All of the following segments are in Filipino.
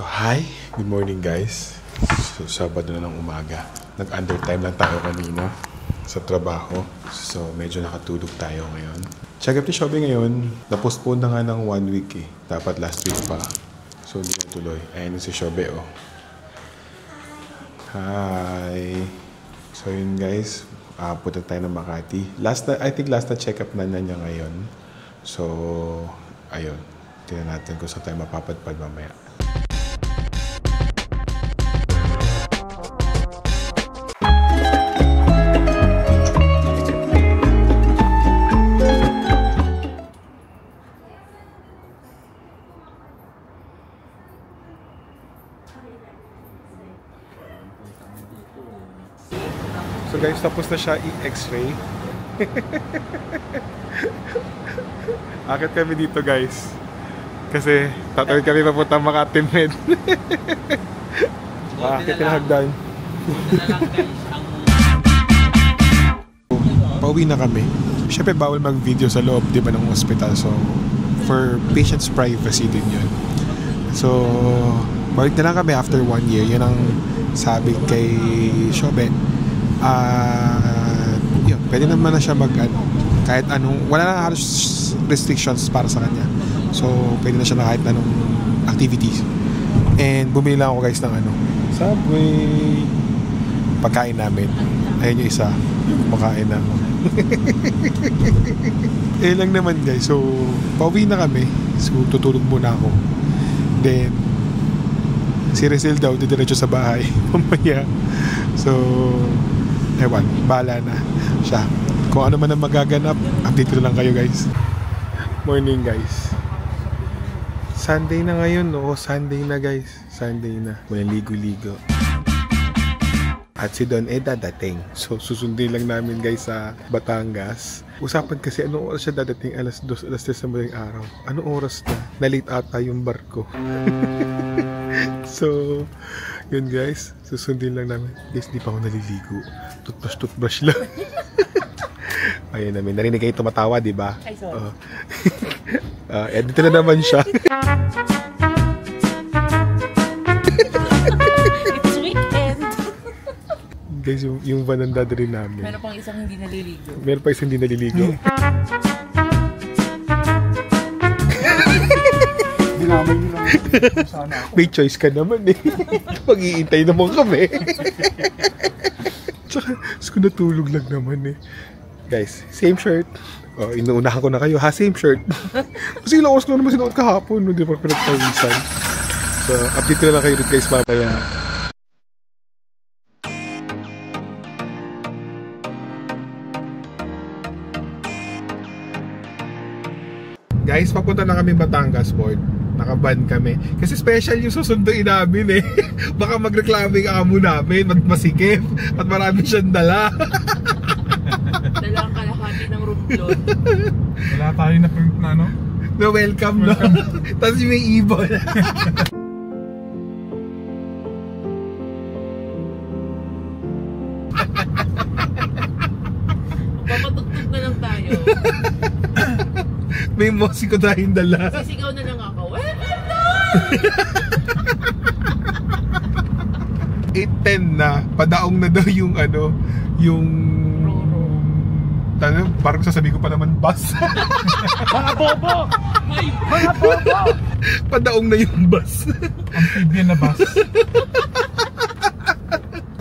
Hi, good morning guys. So, Sabado na ng umaga. Nag-undertime lang tayo kanina sa trabaho. So, medyo nakatulog tayo ngayon. Check up ni Shobe ngayon. Na-postpone na nga ng 1 week eh. Dapat last week pa. So, hindi na tuloy. Ayan si Shobe oh. Hi. So, yun guys. Punta tayo ng Makati. I think last na check up na niya ngayon. So, ayun. Tingnan natin kung saan tayo mapapadpad mamaya. So guys, tapos na siya i-x-ray. Akit kami dito guys. Kasi tatawid kami papunta Makati Med. Akit na hagdan. Pauwi na kami. Siyempre bawal mag-video sa loob, di ba, ng hospital. So, for patient's privacy din yun. So, balik na lang kami after 1 year. Yun ang sabi kay Shobe. Yun, pwede naman na siya kahit anong, wala na halos restrictions para sa kanya. So, pwede na siya na kahit anong activities. And bumili lang ako guys ng Subway. Pagkain namin. Ayun yung isa. Kumakain na ako. Lang naman guys. So, pauwi na kami. So, tutulog muna ako. Then, si Rizal daw, didiretso sa bahay. Mamaya. So, ewan, bahala na siya. Kung ano man ang magaganap, update ko lang kayo guys. Morning guys. Sunday na ngayon, no? Sunday na guys. Sunday na. May ligo-ligo. At si Don dadating. So susundin lang namin guys sa Batangas. Usapan kasi anong oras siya dadating, alas 2, alas 3 sa madaling araw. Anong oras na? Na-late ata yung barko. So, yun guys, susundin lang namin. Guys, di pa ako naliligo. Toothbrush lang. Ayun namin, narinig kayo tumatawa, di ba? Ay, sorry. Dito na naman siya. It's weekend. Guys, yung van ang dadalhin namin. Meron pang isang hindi naliligo. Meron pa isang hindi naliligo. May choice ka naman eh. Mag-iintay naman kami. Tsaka, natulog lang naman eh. Guys, same shirt. Oh, inuunahan ko na kayo ha, same shirt. Kasi ilang oras lang naman sinuot kahapon. Hindi pa pinagpawisan. So, update ko na lang kayo guys mamaya. Guys, papunta na kami Batangas Port. Nakaban kami. Kasi special yung susunduin namin eh. Baka magreklamo yung amo namin, masikip, at marami siyang dala. Dala ang kalahati ng rumplot. Wala tayo na print na ano? Na welcome no? Tapos may ibon. Papatugtog na lang tayo. May musiko tayong dala. Sisigaw na lang ako. Welcome to! 8:10 na, padaong na daw yung yung parang sasabihin ko pa naman bus. Mga bobo! Mga bobo! Padaong na yung bus. Amphibian na bus.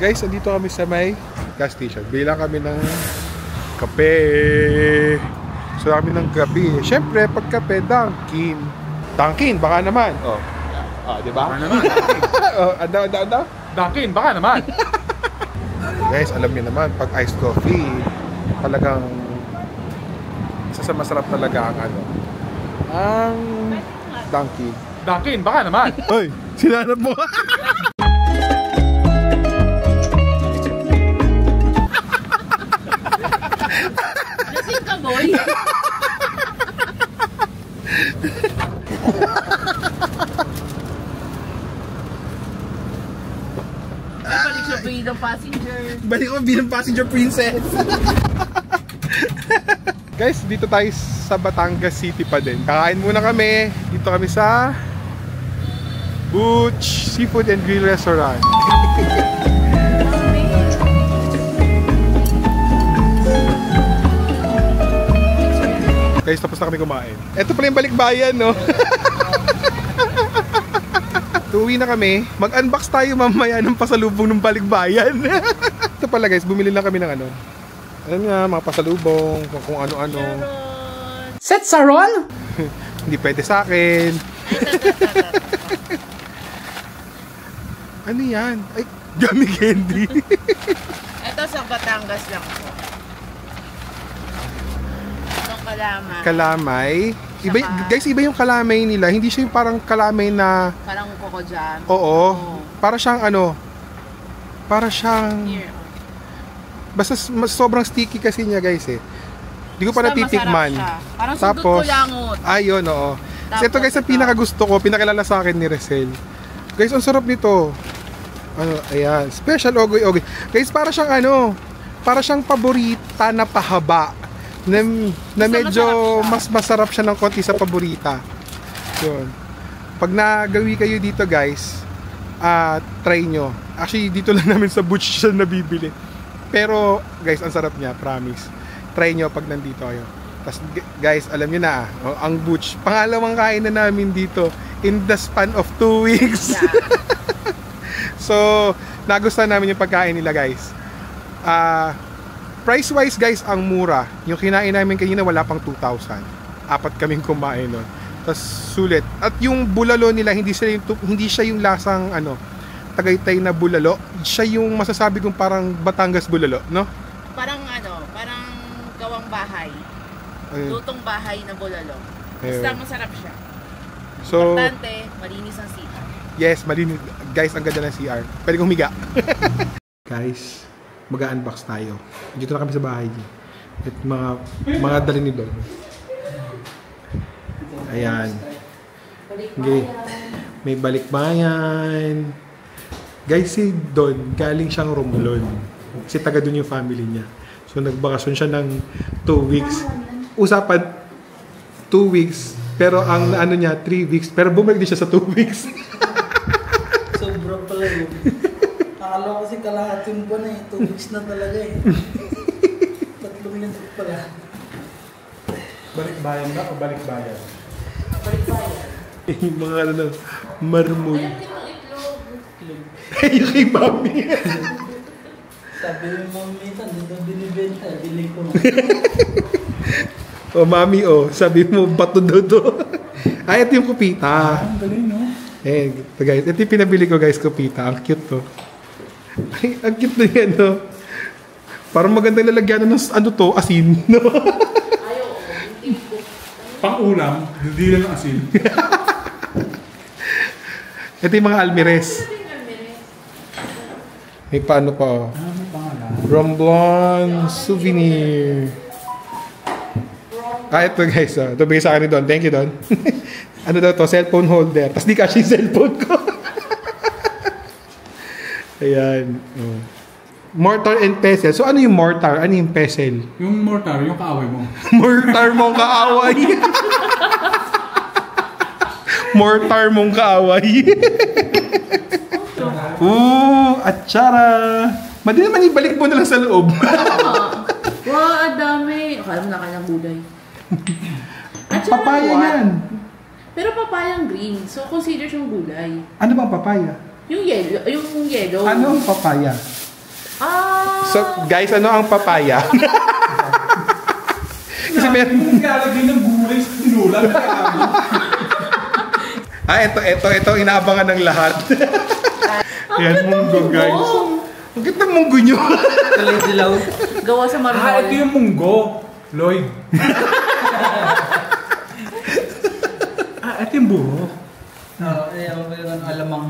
Guys, andito kami sa may gas station. Bilang kami ng kape. So kami ng gabi. Siyempre, pag kape, Dunkin. Dunkin, baka naman. Oh. Di ba? Baka naman. Oh, anda. Dunkin, baka naman. Guys, alam niyo naman, pag iced coffee, talagang isa sa masarap talaga ang Dunkin. Dunkin, baka naman. Hoy, sinanap mo. Lasing ka, boy? Balik siya bilang passenger. Balik ko bilang passenger princess. Guys, dito tayo sa Batangas City pa din. Kakain muna kami. Dito kami sa Butch Seafood and Grill Restaurant. Guys, tapos na kami kumain. Ito pala yung balikbayan, no? Tuwi na kami. Mag-unbox tayo mamaya ng pasalubong ng balikbayan. Ito pala guys, bumili lang kami ng ano. Ano nga, mga pasalubong, kung ano-ano. Set Saron? Hindi pwede sa akin. Ano yan? Ay, gummy candy. Ito sa Batangas lang po. Itong kalamay. Kalamay. Iba, Saka- guys, iba yung kalamay nila. Hindi siya yung parang kalamay na... Parang Coco Jam. Oo. Para siyang ano... Para siyang... Here. Basta sobrang sticky kasi niya guys eh. Hindi ko pa Basta natitikman. masarap siya. Parang Tapos, sundot ko langot. ayun, oo. So, ito guys, ang ito. pinakagusto ko, pinakilala sa akin ni Resel. Guys, ang sarap nito. Ano, ayan, special ogoy-ogoy. Guys, para siyang ano, para siyang paborita na pahaba. Na Basta medyo masarap siya. mas masarap siya ng konti sa paborita. Yun. Pag nagawi kayo dito guys, try nyo. Actually, dito lang namin sa Butch siya nabibili. Pero, guys, ang sarap niya, promise. Try nyo pag nandito kayo. Tapos, guys, alam nyo na, ang Butch, pangalawang kain na namin dito in the span of 2 weeks. Yeah. So, nagustuhan namin yung pagkain nila, guys. Price-wise, guys, ang mura. Yung kinain namin kanina, wala pang 2,000. Apat kaming kumain nun. Tapos, sulit. At yung bulalo nila, hindi siya yung lasang, ano, Tagaytay na bulalo. Siya yung masasabi kong parang Batangas bulalo, no? Parang ano, parang gawang bahay. Lutong bahay na bulalo. Basta Ayun. masarap siya. So, Importante, malinis ang CR. yes, malinis. Guys, ang ganda ng CR. Pwede kong humiga. Guys, mag-unbox tayo. Dito na kami sa bahay. At mga dali ni Don. Ayan. Okay. May balikbayan. Guys, si Don, galing siyang Romblon. Kasi taga doon yung family niya. So, nagbakasyon siya ng 2 weeks. Usapan, 2 weeks. Pero ang ano niya, 3 weeks. Pero bumalik din siya sa 2 weeks. Sobra pala yun. Akala ko kasi kalahating buwan eh. 2 weeks na talaga eh. 3 linggo pala. Balikbayan ba o balikbayan? Balikbayan. Yung mga ano, marmol. Alam kitong itlog. Yung kay Mami. Sabi yung mamita, dito binibenta. Bili ko na. O Mami, sabi mo, bato daw to. Ay, ito yung kupita. Ang galing no? Eh, ito guys, ito yung pinabili ko guys, kupita. Ang cute to. Ay, ang cute na yan, no? Parang magandang lalagyan ng ano to, asin, no? Ayaw, hindi ko. Pang-ulam, hindi lang asin. Ito yung mga almires. May paano pa, oh. Ano pangalan? Romblon souvenir. Ito guys, ito bigay sa akin ni Don. Thank you, Don. Ano daw to? Cellphone holder. Tapos di kasi yung cellphone ko. Ayan. Oh. Mortar and pestle. So ano yung mortar? Ano yung pestle? Yung mortar, yung kaaway mo. Mortar mong kaaway. Mortar mong kaaway. Atsara. Madi naman ibalik mo na lang sa loob. Wow, ang dami. Akala mo na kanyang gulay. At saka Papaya what? yan. Pero papayang green. So, consider siyang gulay. Ano bang papaya? Yung yellow. Yung yellow. Ano ang papaya? Ah! So, guys, ano ang papaya? Kasi meron... Naglalagay ng gulay sa tinulan. ito, inaabangan ng lahat. Yan, munggo, guys. Ang ganda ng munggo nyo. Kalay dilaw. Gawa sa marmol. Ito yung munggo. Lloyd. Ito yung buho. Oo, ayaw ko yung alamang.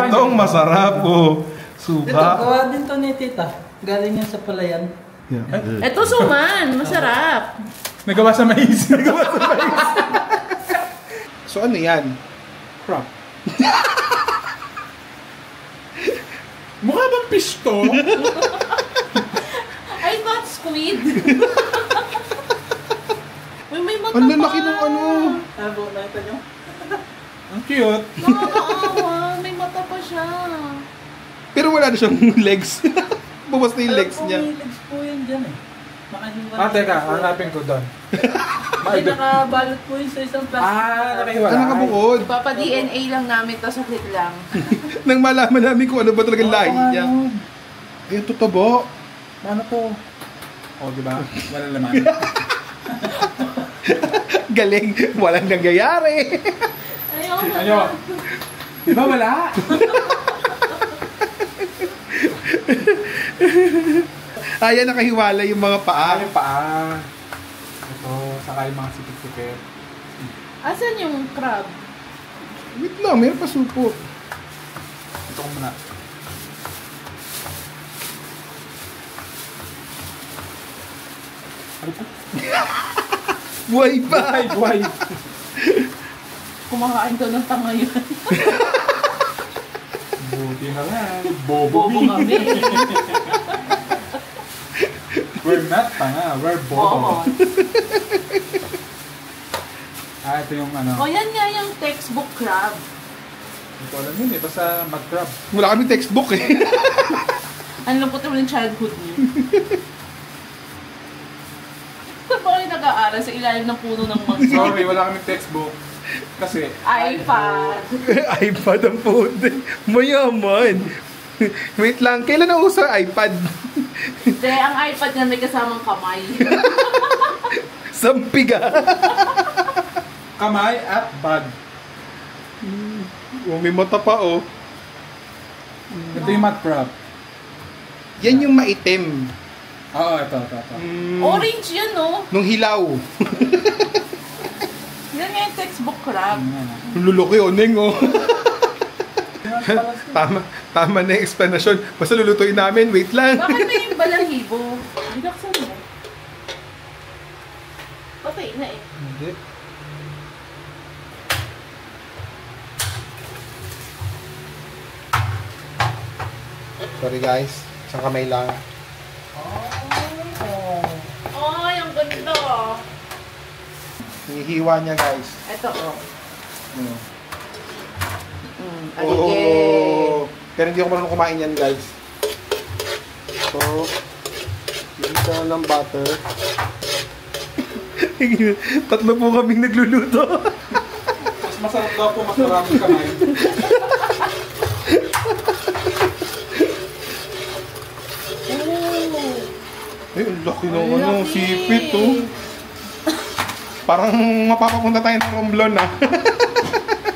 Itong masarap, Ito, Suka. gawa din to ni tita. Galing yan sa palayan. Yeah. Ito suman. Masarap. Nagawa sa mais. So, ano yan? Crap. Mukha bang pisto? I thought squid. Uy, may mata Ang pa. lalaki ng ano. Ano, nakita nyo? Cute. Nakakaawa. May mata pa siya. Pero wala na siyang legs. Bumas na yung legs niya. May legs po yan dyan eh. Makahiwalay. Teka, hanapin ko doon. May nakabalot po yun sa isang plastic. nakahiwala. Nakabukod. Ipapa-DNA lang namin to saglit lang. Nang malaman namin kung ano ba talagang lahi niya. Ayun, tutubo. Ano to? O, diba? Wala naman. Galing. Walang nangyayari. Ano? Diba wala? Ayan, nakahiwala yung mga paa. Yung paa. Ito, saka yung mga sipit-sipit. Asan yung crab? Wait lang, meron pa supo. Ito ko muna. Ano po? Buhay pa. Buhay. Kumakain daw ng tanga yun. Buti na lang. Bobo Bobo kami. We're not tanga, we're bobo. Oo. Ito yung ano. O yan nga yung textbook crab. Hindi ko alam yun eh, basta mag-crab. Wala kami textbook eh. Ano lang po naman yung childhood niyo? Saan ba kayo nag-aaral? Sa ilalim ng puno ng mangga? Sorry, wala kaming textbook. Kasi iPad. iPad ang puti. Mayaman. Wait lang, kailan na uso iPad? Hindi, ang iPad na may kasamang kamay. Sampiga. kamay at bag. Oh, may mata pa oh. Ito yung mat crab. Yan yung maitim. Oo, ito. Orange yun, no? Nung hilaw. Yan nga yung textbook crab. Luluki oh, Neng oh. Tama na yung explanation. Basta lulutuin namin, wait lang. Bakit may yung balahibo? Bilaksan mo. Patay na eh. Hindi. Sorry guys, isang kamay lang. Ay, ang ganda. Hinihiwa niya guys. Ito, oh. Hmm. Alige. Oo. Pero hindi ako marunong kumain yan guys. So, hindi ng butter. Tatlo po kaming nagluluto. Mas masarap daw po, mas maraming kamay. Ay, ang laki ng ano, sipit oh. Parang mapapapunta tayo ng Romblon ah.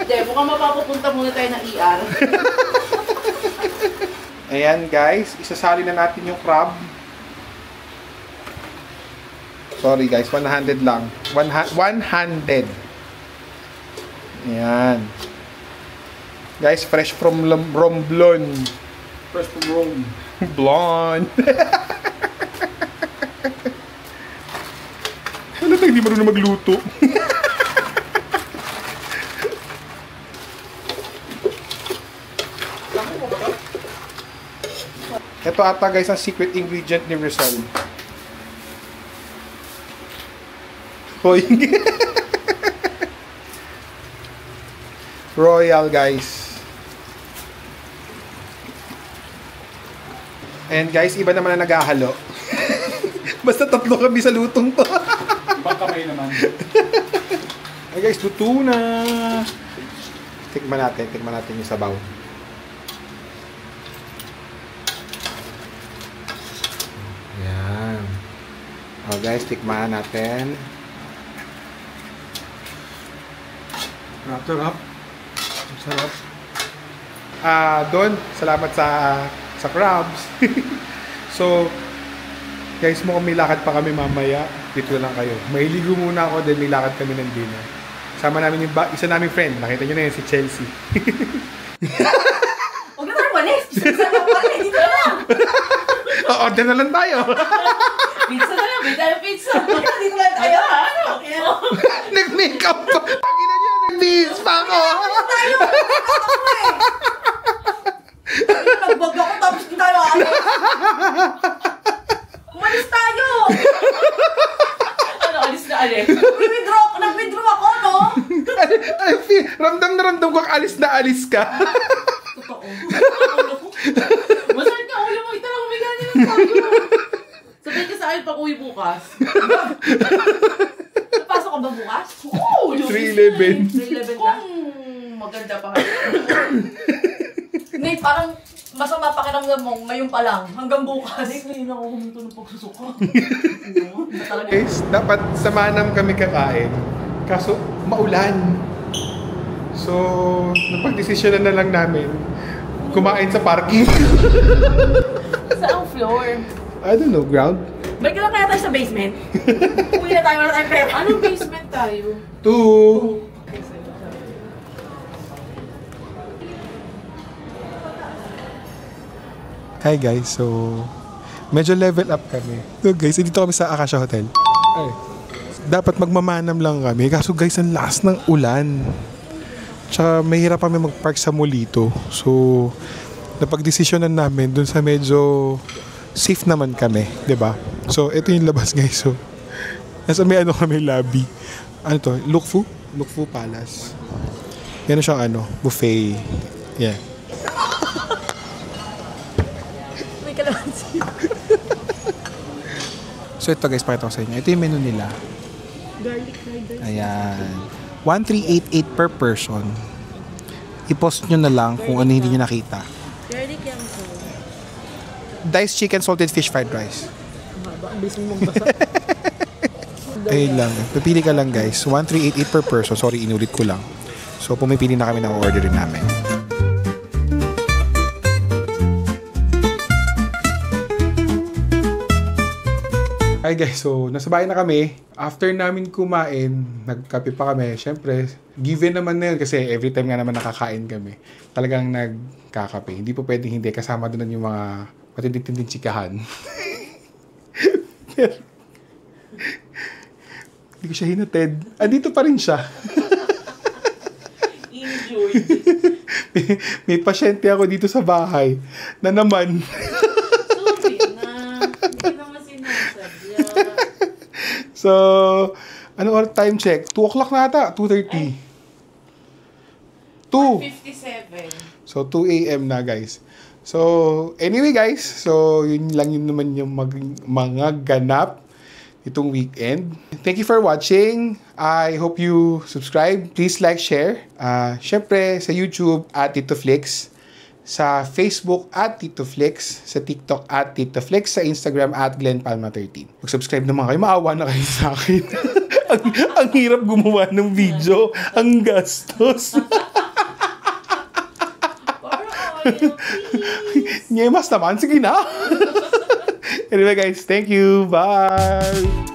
Hindi, mukhang mapapapunta muna tayo ng ER. Ayan guys, isasali na natin yung crab. Sorry guys, 100 lang. 100. Ayan. Guys, fresh from Romblon. First from Rome. Blonde. Ano tayo, hindi marunong magluto. Ito ata guys ang secret ingredient ni Rizal. Hoy. Royal guys. And guys, iba naman na naghahalo. Basta tatlo kami sa lutong to. Ibang kamay naman. Ay guys, luto na. Tikman natin yung sabaw. Ayan. O guys, tikman natin. Sarap. Don, salamat sa crabs. So, guys, mukhang may lakad pa kami mamaya. Dito lang kayo. Mailigo muna ako, then may lakad kami ng dinner. Sama namin yung isa naming friend. Nakita nyo na yan, si Chelsea. Huwag na tayo walis! Pizza na pa rin! Dito na lang! Order na lang tayo. Pizza na lang! May tayo pizza! Dito lang tayo! Ano? Nag-makeup pa. Pagina niya, nag-bihis pa ako. Nagbag ako tapos di tayo alis! Umalis tayo! Ano, alis na alis? Nag-withdraw ako, no? Ramdam na ramdam pakiramdam ko alis na alis ka. Totoo. Masakit ka ulo mo. Ito lang humiga niya ng tayo. Sabihin ka sa akin pag uwi bukas. Napasok ka ba bukas? Oo. 3:11. 3:11 ka? Maganda pa. Hindi, parang masama pakiramdam mo, ngayon pa lang, hanggang bukas. Ngayon ako huminto ng pagsusuka. Guys, dapat samahan kami kakain. Kaso, maulan. So, napag-desisyonan na lang namin kumain sa parking. Saan floor? I don't know, ground? Balik lang kaya tayo sa basement? Uwi na tayo, wala tayong pera. Anong basement tayo? 2. Hi guys, so medyo level up kami. So guys, dito kami sa Acacia Hotel. Ay, dapat magmamanam lang kami. Kaso guys, ang lakas ng ulan. Tsaka mahirap kami mag-park sa Molito. So, napag-desisyonan namin dun sa medyo safe naman kami, 'di ba? So, ito yung labas guys. So, nasa may kami lobby. Ano to? Luk Fu Palace. Yan siya buffet. Yeah. May kalamansi. So ito guys, pakita ko sa inyo. Ito yung menu nila. Garlic fried rice. Ayan. 1388 per person. I-post nyo na lang kung ano hindi nyo nakita. Garlic yung so. Diced chicken, salted fish, fried rice. Haba, ang bilis mong basa. Ayun lang. Pipili ka lang guys. 1388 per person. Sorry, inulit ko lang. So pumipili na kami ng orderin namin. Hi guys, so nasa bahay na kami. After namin kumain, nagkape pa kami. Siyempre, given naman na yun kasi every time nga naman nakakain kami. Talagang nagkakape. Hindi po pwedeng hindi. Kasama doon yung mga matinding-tinding chikahan. Hindi ko siya hinatid. Dito pa rin siya. Enjoy. may pasyente ako dito sa bahay na naman. Sorry na. Hindi naman sinasadya. So, ano time check? 2 o'clock na ata. 2:30. 2. 57. So, 2 a.m. na guys. So, anyway guys. So, yun lang yun naman yung mga ganap itong weekend. Thank you for watching. I hope you subscribe. Please like, share. Syempre, sa YouTube @TitoFlix. Sa Facebook @TitoFlix. Sa TikTok @TitoFlix. Sa Instagram @GlennPalma13. Mag-subscribe naman kayo. Maawa na kayo sa akin. ang hirap gumawa ng video. Ang gastos. Nyemas naman. Sige na. Anyway guys, thank you. Bye.